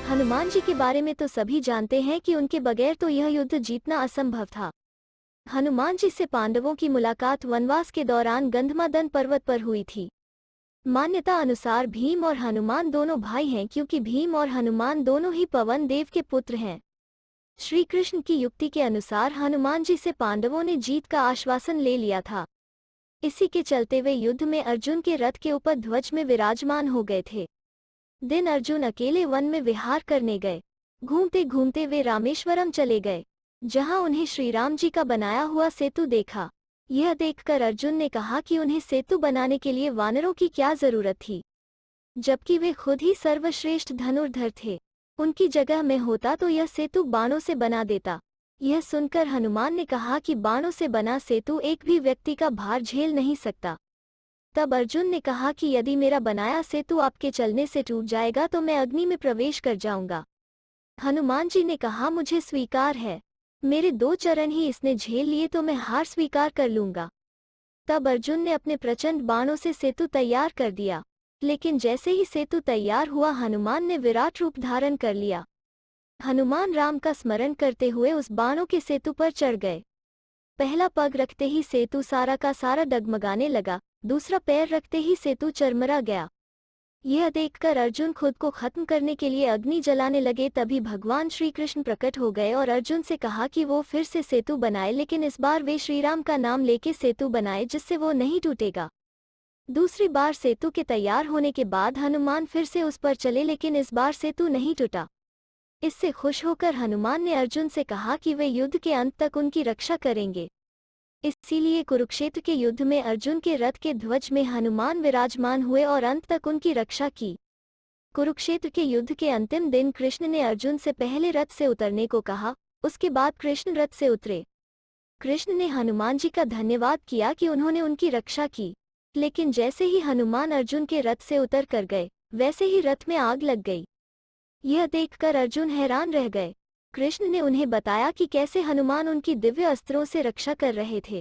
हनुमान जी के बारे में तो सभी जानते हैं कि उनके बगैर तो यह युद्ध जीतना असंभव था। हनुमान जी से पांडवों की मुलाकात वनवास के दौरान गंधमादन पर्वत पर हुई थी। मान्यता अनुसार भीम और हनुमान दोनों भाई हैं, क्योंकि भीम और हनुमान दोनों ही पवन देव के पुत्र हैं। श्री कृष्ण की युक्ति के अनुसार हनुमान जी से पांडवों ने जीत का आश्वासन ले लिया था। इसी के चलते वे युद्ध में अर्जुन के रथ के ऊपर ध्वज में विराजमान हो गए थे। दिन अर्जुन अकेले वन में विहार करने गए। घूमते घूमते वे रामेश्वरम चले गए, जहां उन्हें श्रीराम जी का बनाया हुआ सेतु देखा। यह देखकर अर्जुन ने कहा कि उन्हें सेतु बनाने के लिए वानरों की क्या जरूरत थी, जबकि वे खुद ही सर्वश्रेष्ठ धनुर्धर थे। उनकी जगह में होता तो यह सेतु बाणों से बना देता। यह सुनकर हनुमान ने कहा कि बाणों से बना सेतु एक भी व्यक्ति का भार झेल नहीं सकता। तब अर्जुन ने कहा कि यदि मेरा बनाया सेतु आपके चलने से टूट जाएगा तो मैं अग्नि में प्रवेश कर जाऊंगा। हनुमान जी ने कहा, मुझे स्वीकार है, मेरे 2 चरण ही इसने झेल लिए तो मैं हार स्वीकार कर लूंगा। तब अर्जुन ने अपने प्रचंड बाणों से सेतु तैयार कर दिया, लेकिन जैसे ही सेतु तैयार हुआ हनुमान ने विराट रूप धारण कर लिया। हनुमान राम का स्मरण करते हुए उस बाणों के सेतु पर चढ़ गए। पहला पग रखते ही सेतु सारा का सारा डगमगाने लगा, दूसरा पैर रखते ही सेतु चरमरा गया। यह देखकर अर्जुन खुद को खत्म करने के लिए अग्नि जलाने लगे। तभी भगवान श्री कृष्ण प्रकट हो गए और अर्जुन से कहा कि वो फिर से सेतु बनाए, लेकिन इस बार वे श्रीराम का नाम लेके सेतु बनाए, जिससे वो नहीं टूटेगा। दूसरी बार सेतु के तैयार होने के बाद हनुमान फिर से उस पर चले, लेकिन इस बार सेतु नहीं टूटा। इससे खुश होकर हनुमान ने अर्जुन से कहा कि वे युद्ध के अंत तक उनकी रक्षा करेंगे। इसीलिए कुरुक्षेत्र के युद्ध में अर्जुन के रथ के ध्वज में हनुमान विराजमान हुए और अंत तक उनकी रक्षा की। कुरुक्षेत्र के युद्ध के अंतिम दिन कृष्ण ने अर्जुन से पहले रथ से उतरने को कहा, उसके बाद कृष्ण रथ से उतरे। कृष्ण ने हनुमान जी का धन्यवाद किया कि उन्होंने उनकी रक्षा की, लेकिन जैसे ही हनुमान अर्जुन के रथ से उतर कर गए, वैसे ही रथ में आग लग गई। यह देखकर अर्जुन हैरान रह गए। कृष्ण ने उन्हें बताया कि कैसे हनुमान उनकी दिव्य अस्त्रों से रक्षा कर रहे थे।